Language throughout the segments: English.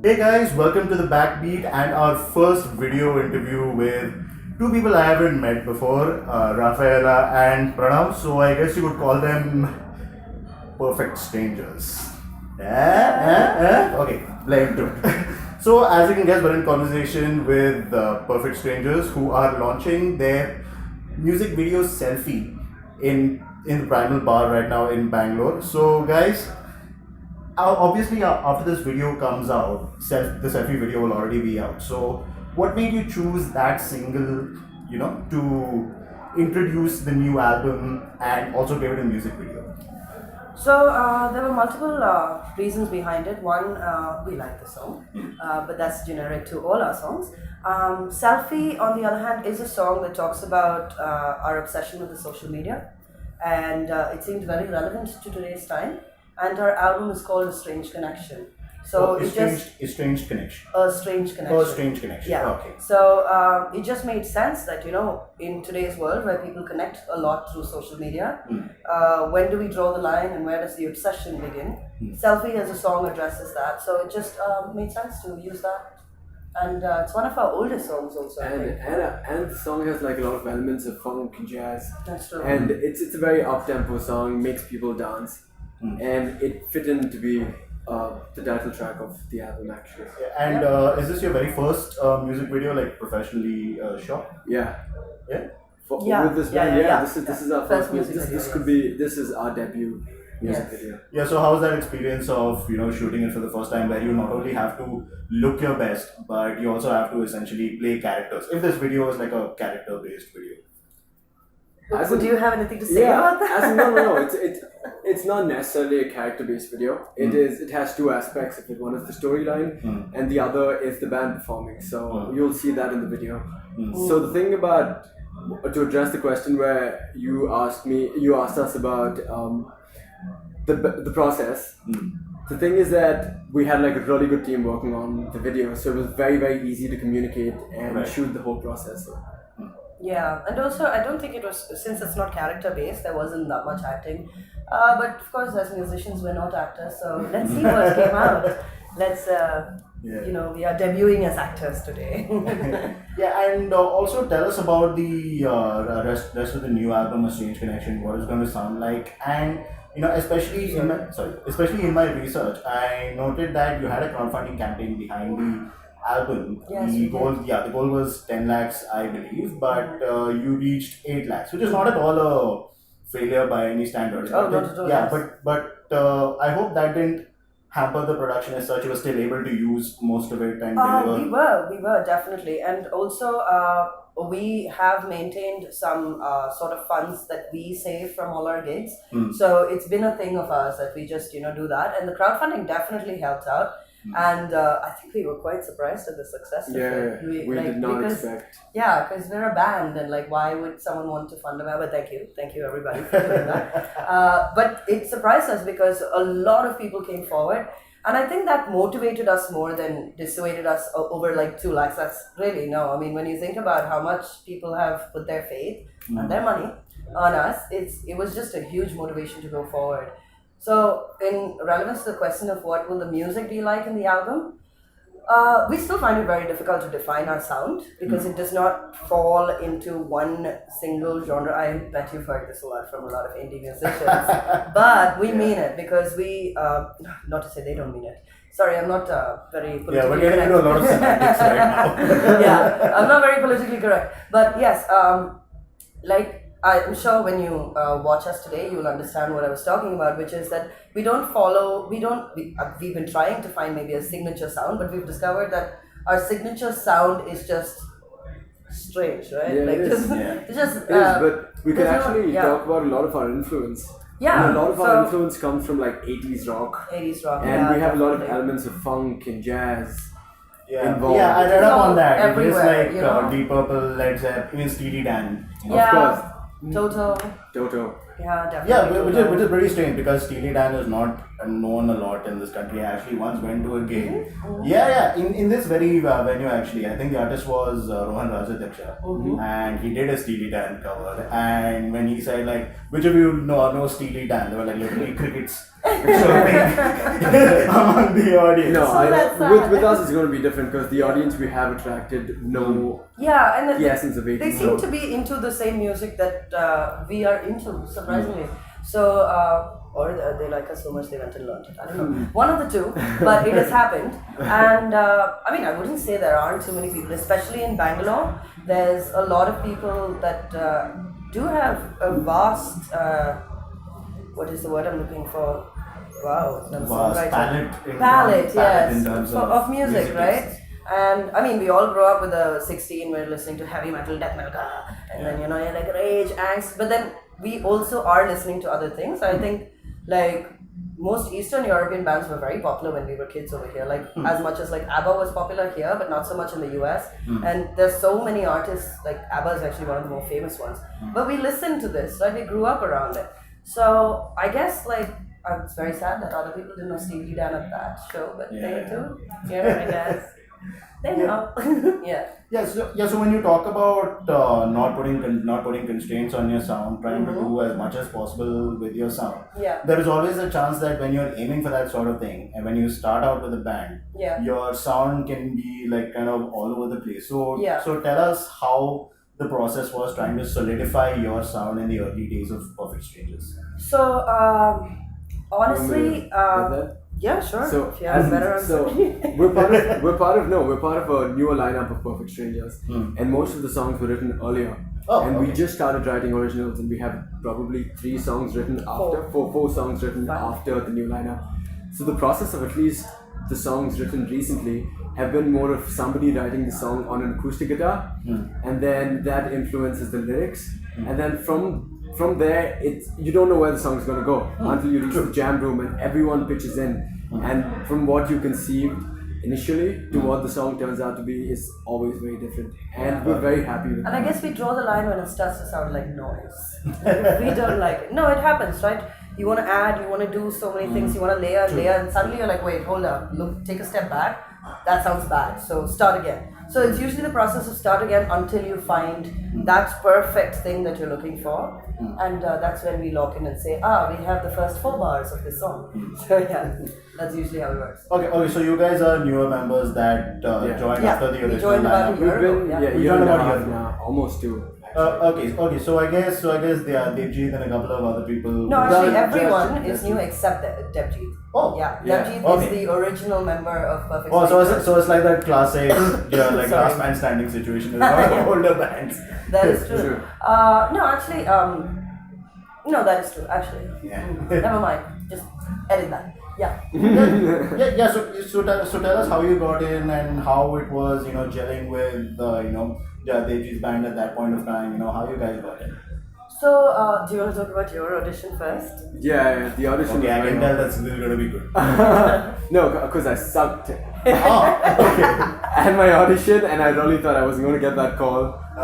Hey guys, welcome to the Backbeat and our first video interview with two people I haven't met before, Raphael and Pranav. So I guess you could call them perfect strangers. Okay, blame too. So as you can guess, we're in conversation with perfect strangers who are launching their music video Selfie in the Primal Bar right now in Bangalore. So guys, obviously after this video comes out, the selfie video will already be out. So what made you choose that single, to introduce the new album and also give it a music video? So there were multiple reasons behind it. One, we like the song, but that's generic to all our songs. Selfie, on the other hand, is a song that talks about our obsession with the social media, and it seemed very relevant to today's time. And our album is called A Strange Connection. So Estranged connection. A strange connection. Oh, a strange connection. Yeah. Okay. So it just made sense that in today's world where people connect a lot through social media, when do we draw the line and where does the obsession begin? Selfie as a song addresses that, so it just made sense to use that. And it's one of our oldest songs also. And the song has like a lot of elements of funk and jazz. That's true. And it's a very up tempo song, makes people dance, and it fit in to be the title track of the album actually. And is this your very first music video, like professionally shot? Yeah. Yeah. With this band, this is our first music video. This is our debut music Yes. video. Yeah. So how was that experience of shooting it for the first time, where you not only have to look your best, but you also have to essentially play characters? If this video is like a character-based video. Do you have anything to say about that? No. It's not necessarily a character-based video. It has two aspects of it. One is the storyline, and the other is the band performing. So you'll see that in the video. So the thing about, to address the question where you asked us about the process. The thing is that we had like a really good team working on the video, so it was very, very easy to communicate and shoot the whole process. Yeah, and also I don't think it was, since it's not character based, there wasn't that much acting. But of course, as musicians, we're not actors, so let's see what came out. Let's, we are debuting as actors today. Yeah, and also tell us about the rest of the new album, A Strange Connection. What it's going to sound like, and especially in my research, I noted that you had a crowdfunding campaign behind the album. Yes, the goal was 10 lakhs, I believe, but you reached 8 lakhs, which is not at all a failure by any standards. Oh, not at all. Yeah, yes. but I hope that didn't hamper the production as such. You were still able to use most of it and deliver. We were definitely, and also we have maintained some sort of funds that we save from all our gigs. So it's been a thing of ours that we just do that, and the crowdfunding definitely helped out. And I think we were quite surprised at the success of it. We did not expect. Yeah, because we're a band, and why would someone want to fund a band? But thank you everybody for doing that. But it surprised us because a lot of people came forward, and I think that motivated us more than dissuaded us over 2 lakhs. That's really no. I mean, when you think about how much people have put their faith and their money on us, it was just a huge motivation to go forward. So, in relevance to the question of what will the music be like in the album, we still find it very difficult to define our sound because it does not fall into one single genre. I bet you've heard this a lot from a lot of indie musicians, but we mean it because we, not to say they don't mean it. Sorry, I'm not very politically correct. Yeah, we're getting into a lot of semantics right now. Yeah, I'm not very politically correct. But yes, I'm sure when you watch us today, you will understand what I was talking about, which is that we've been trying to find maybe a signature sound, but we've discovered that our signature sound is just strange, right? Yeah, It's just. But we can actually talk about a lot of our influence. Yeah. And a lot of our influence comes from 80s rock. 80s rock. And we have a lot of elements of funk and jazz. Involved. Yeah, I read up on that. Everywhere, It's like Deep Purple, Led Zeppelin, even Steely Dan. Yeah. Of course. Toto. Toto. Yeah, definitely. Yeah, which is pretty strange because Steely Dan is not known a lot in this country. I actually once went to a gig. Yeah, in this very venue actually. I think the artist was Rohan Rajadhyaksha, and he did a Steely Dan cover. And when he said like, which of you know Steely Dan? There were like literally crickets among the audience. No, So that's with us it's going to be different because the audience we have attracted know Yeah, and the essence of it. they seem to be into the same music that we are into, surprisingly. So, or they like us so much they went and learned it. I don't know. One of the two, but it has happened. And I mean, I wouldn't say there aren't too many people, especially in Bangalore. There's a lot of people that do have a vast, what is the word I'm looking for? Wow, I'm a Vast songwriter. palette Yes, in terms of music, music right? tastes. And I mean, we all grow up with a 16, we're listening to heavy metal, death metal, and then you're like rage, angst. But then we also are listening to other things. I think like most Eastern European bands were very popular when we were kids over here. Like as much as like ABBA was popular here, but not so much in the US. And there's so many artists, like ABBA is actually one of the more famous ones. But we listened to this, right? We grew up around it. So I guess like it's very sad that other people didn't know Steely Dan at that show, but they do. Yeah, I guess. They know. Yeah. So when you talk about not putting constraints on your sound, trying to do as much as possible with your sound, Yeah. there is always a chance that when you're aiming for that sort of thing, and when you start out with a band, Yeah. your sound can be like kind of all over the place. So Yeah. so tell us how the process was trying to solidify your sound in the early days of Perfect Strangers. So, honestly, yeah, sure. So, if you have a better answer. we're part of a newer lineup of Perfect Strangers, and most of the songs were written earlier. We just started writing originals, and we have probably 3 songs written after four songs written after the new lineup. So the process of at least the songs written recently have been more of somebody writing the song on an acoustic guitar, and then that influences the lyrics, and then from there, you don't know where the song's going to go until you reach the jam room and everyone pitches in. And from what you conceived initially to what the song turns out to be is always very different. And we're very happy with And that. I guess we draw the line when it starts to sound like noise. We don't like it. No, it happens, right? You want to add, you want to do so many things, you want to layer, and suddenly you're like, wait, hold up, look, take a step back. That sounds bad. So start again. So it's usually the process of start again until you find that perfect thing that you're looking for. And that's when we lock in and say, we have the first 4 bars of this song. So yeah, that's usually how it works. Okay, so you guys are newer members that joined after the we original joined about a lineup. year ago. We've been We year joined and a about a half year now, almost 2. Okay. So I guess Devjit and a couple of other people. No, actually, Deb- everyone Deb- is new except Debjit. Oh, Yeah, yeah. Debjit Okay. is the original member of Perfect Oh, Strangers. so it's like that classic, like Sorry. last man standing situation with a lot of older bands. That is true. True. No, actually, no, that is true. Actually, Yeah. Never mind. Just edit that. Yeah. Yeah. So tell us how you got in and how it was, gelling with, Devjit's band at that point of time. How you guys got in. So, do you want to talk about your audition first? Yeah, the audition Okay, was I very can tell awkward. that's this is gonna be good. No, because I sucked. Okay. I had my audition and I really thought I wasn't going to get that call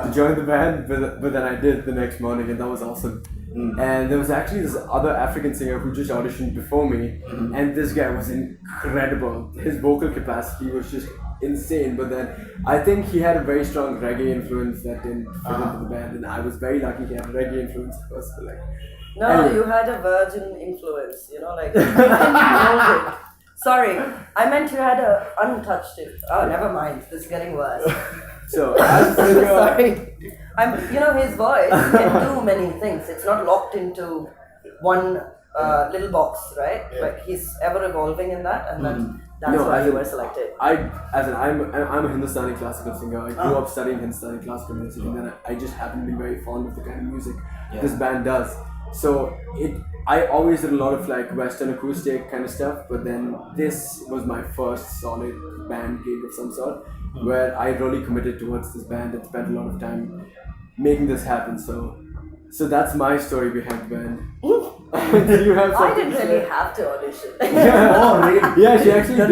to join the band, but then I did the next morning and that was awesome. And there was actually this other African singer who just auditioned before me, and this guy was incredible. His vocal capacity was just insane, but then I think he had a very strong reggae influence that didn't fit into the band, and I was very lucky he had a reggae influence first. No, Anyway. you had a virgin influence. Like molded. Sorry, I meant you had a untouched it. Oh, never mind. This is getting worse. So as a singer, Sorry. His voice can do many things. It's not locked into one little box, right? Yeah. But he's ever evolving in that, and that's No, why as you in- were selected. I'm a Hindustani classical singer. I grew up studying Hindustani classical music, and then I just happen to be very fond of the kind of music this band does. So I always did a lot of like Western acoustic kind of stuff, but then this was my first solid band gig of some sort, where I really committed towards this band and spent a lot of time making this happen. So that's my story behind the band. you have I something didn't to really say? have to audition. Oh, really? Yeah, she actually No,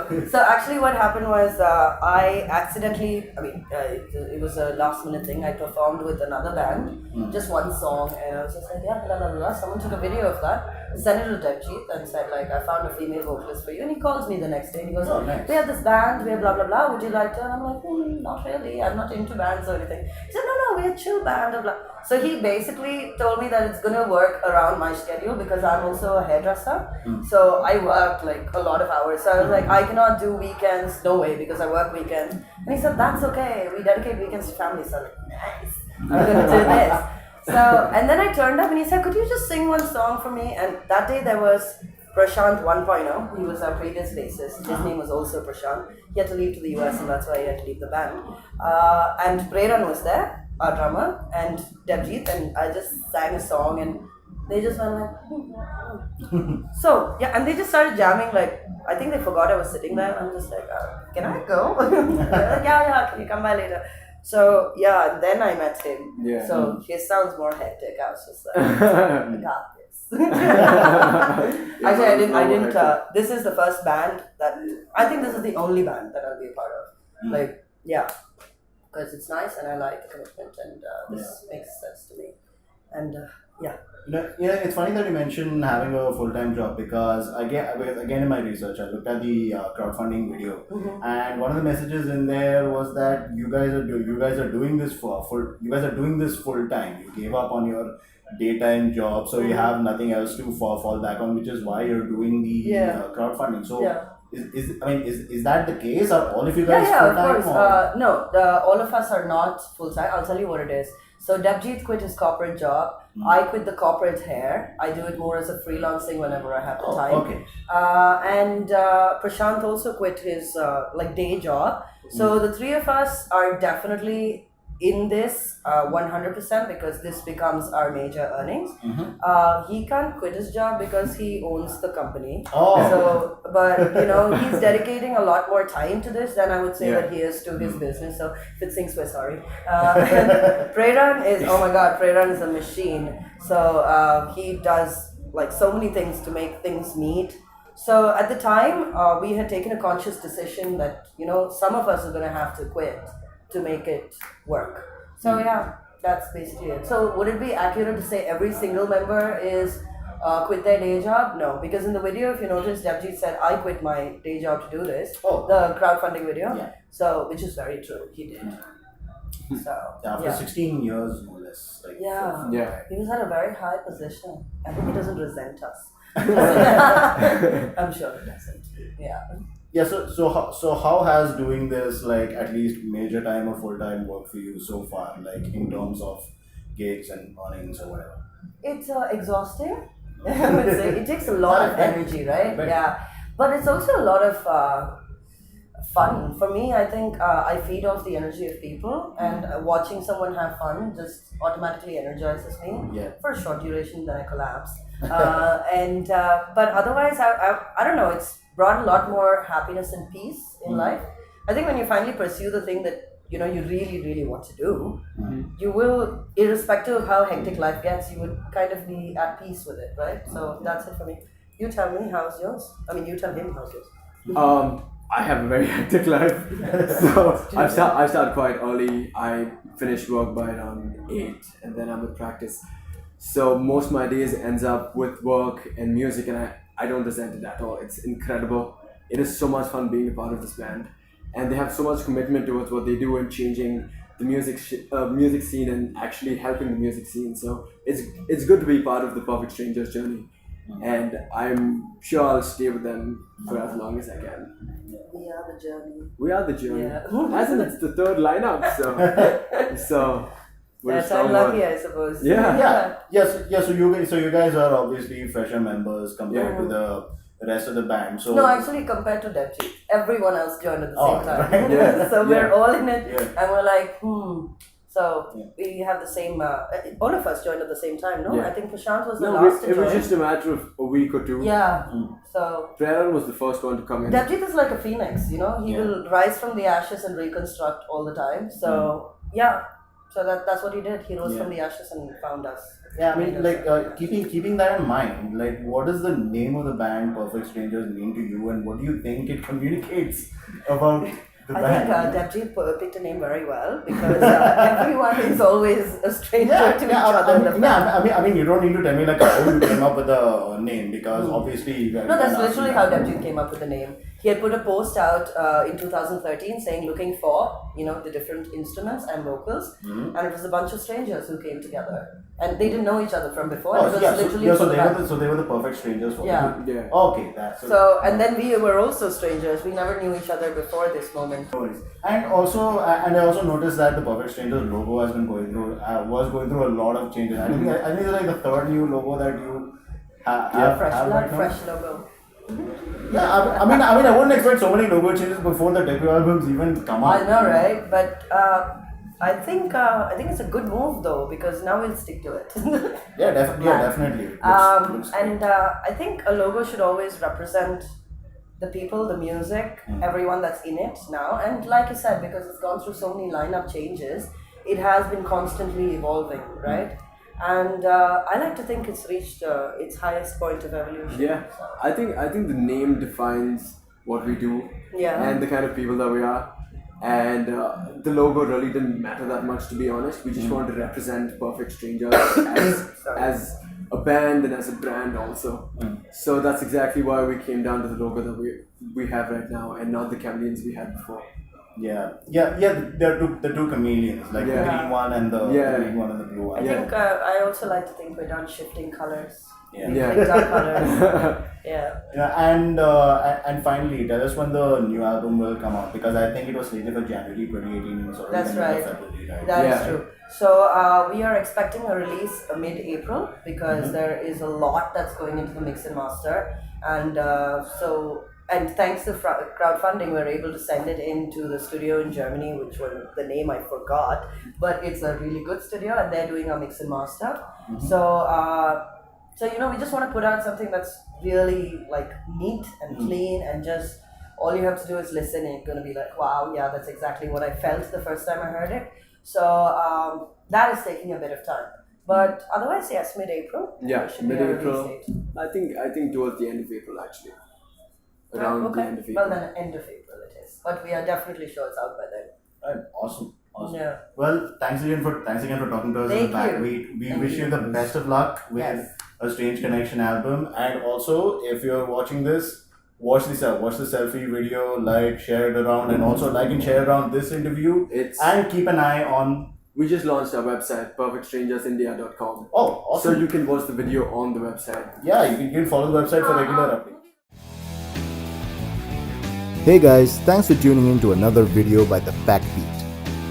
did. So actually, what happened was I accidentally. I mean, it was a last minute thing. I performed with another band, just one song, and I was just like, yeah, blah blah blah. Someone took a video of that, sent it to Devjit, and said like, I found a female vocalist for you. And he calls me the next day. And he goes, Oh, nice. we have this band. We have blah blah blah. Would you like to? And I'm like, not really. I'm not into bands or anything. He said, no, we're a chill band. Blah blah. So he basically told me that it's gonna work around my schedule because I'm also a hairdresser. So I work like a lot of hours. So I was like, I cannot do weekends, no way, because I work weekends. And he said, that's okay. We dedicate weekends to family. So I'm like, nice. I'm gonna do this. So and then I turned up and he said, could you just sing one song for me? And that day there was Prashant 1.0. He was our previous bassist. His name was also Prashant. He had to leave to the US and that's why he had to leave the band. And Preran was there, our drummer, and Devjit, and I just sang a song and they just went like, so yeah, and they just started jamming. Like I think they forgot I was sitting there. I'm just like, can I go? They're like, yeah, can you come by later? So yeah, and then I met him. Yeah. So his sounds more hectic. I was just like, I got this. Actually, I didn't. This is the first band that I think this is the only band that I'll be a part of. Like, yeah, because it's nice and I like the commitment and this makes sense to me. And yeah. It's funny that you mentioned having a full-time job because again in my research I looked at the crowdfunding video, and one of the messages in there was that you guys are doing this full time. You gave up on your daytime job, so you have nothing else to fall back on, which is why you're doing the crowdfunding. So. Yeah. Is that the case? Are all of you guys Yeah, full-time? of course. No, all of us are not full-time. I'll tell you what it is. So Devjit quit his corporate job. I quit the corporate hair. I do it more as a freelancing whenever I have the time. Okay. And Prashant also quit his day job. So the three of us are definitely in this 100% because this becomes our major earnings. He can't quit his job because he owns the company. So, but he's dedicating a lot more time to this than I would say that he is to his business. So if it sinks, we're sorry. And Preran is, oh my God, Preran is a machine. So he does like so many things to make things meet. So at the time, we had taken a conscious decision that some of us are going to have to quit to make it work. So yeah, that's basically it. So would it be accurate to say every single member is quit their day job? No, because in the video, if you notice, Devjit said, I quit my day job to do this. The crowdfunding video. Yeah. So, which is very true, he did. So After 16 years, no less. Like, Yeah. He was at a very high position. I think he doesn't resent us. I'm sure he doesn't. Yeah. Yeah, so how has doing this like at least major time or full time work for you so far, like in terms of gigs and earnings or whatever? It's exhausting. I would say it takes a lot of energy, right? Right. Yeah, but it's also a lot of fun. For me, I think I feed off the energy of people, and watching someone have fun just automatically energizes me. Yeah. For a short duration, then I collapse. But otherwise, I don't know. It's brought a lot more happiness and peace in life. I think when you finally pursue the thing that you really, really want to do, you will, irrespective of how hectic life gets, you would kind of be at peace with it, right? So that's it for me. You tell me, how's yours? I mean, you tell him, how's yours? I have a very hectic life. So I start quite early. I finish work by around 8 and then I'm at practice. So most of my days ends up with work and music, and I don't resent it at all. It's incredible. It is so much fun being a part of this band. And they have so much commitment towards what they do and changing the music scene and actually helping the music scene. So it's good to be part of the Perfect Strangers journey. And I'm sure I'll stay with them for as long as I can. We are the journey. We are the journey. Yeah. As in, it's the third lineup, so we're That's strong unlucky, one. I suppose. Yeah. So you guys are obviously fresher members compared to the rest of the band. So No, actually, compared to Devjit, everyone else joined at the same time. right. Yeah. So we're all in it, Yeah. and we're like, So we have the same. All of us joined at the same time, no? Yeah. I think Prashant was the No, last to it join. was just a matter of a week or two. Yeah. So Preran was the first one to come in. Devjit is like a phoenix, He will rise from the ashes and reconstruct all the time. So So that's what he did. He rose from the ashes and found us. Yeah, I mean, like keeping that in mind, like what does the name of the band Perfect Strangers mean to you, and what do you think it communicates about the band? I think Devjit picked a name very well because everyone is always a stranger to each other. I mean, you don't need to tell me like how you came up with the name because obviously. No, that's literally how Devjit came up with the name. He had put a post out in 2013 saying looking for the different instruments and vocals, and it was a bunch of strangers who came together, and they didn't know each other from before. So they were the perfect strangers for Yeah. you. Yeah. Okay, that's so. And then we were also strangers. We never knew each other before this moment. And I also noticed that the Perfect Strangers logo has been going through a lot of changes. I think it's like the third new logo that you have right now. Fresh logo. Yeah, I mean, I wouldn't expect so many logo changes before the debut albums even come out. I know, right? But I think it's a good move though because now we'll stick to it. Definitely. I think a logo should always represent the people, the music, everyone that's in it now. And like you said, because it's gone through so many lineup changes, it has been constantly evolving, right? And I like to think it's reached its highest point of evolution. Yeah, So. I think the name defines what we do and the kind of people that we are. And the logo really didn't matter that much, to be honest. We just wanted to represent Perfect Strangers as a band and as a brand also. So that's exactly why we came down to the logo that we have right now and not the chameleons we had before. The two chameleons, like the green one and the green one and the blue one. I think I also like to think we're done shifting colors. Yeah. We picked our colors. And finally, tell us when the new album will come out because I think it was slated for January 2018. So That's right. February, right? That is true. So we are expecting a release mid-April because there is a lot that's going into the mix and master, and thanks to crowdfunding, we're able to send it into the studio in Germany, which was the name I forgot, but it's a really good studio, and they're doing our mix and master. So we just want to put out something that's really like neat and clean, and just all you have to do is listen, and you're gonna be like, wow, yeah, that's exactly what I felt the first time I heard it. So that is taking a bit of time, but otherwise, yes, mid-April. Yeah, mid-April. I think towards the end of April actually. Around the end of April. Well, then end of April it is, but we are definitely sure it's out by then. Right. Awesome. Yeah. Well, thanks again for talking to us. Thank Backbeat. We wish you the best of luck with a Strange Connection album, and also if you're watching this, watch the Selfie video, like, share it around, and also like and share around this interview. And keep an eye on. We just launched our website, perfectstrangersindia.com. Oh, awesome! So you can watch the video on the website. Yeah, you can follow the website for regular updates. Hey guys, thanks for tuning in to another video by the Backbeat.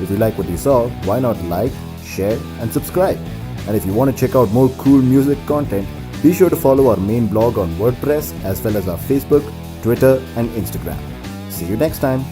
If you like what you saw, why not like, share and subscribe. And if you want to check out more cool music content, be sure to follow our main blog on WordPress as well as our Facebook, Twitter and Instagram. See you next time.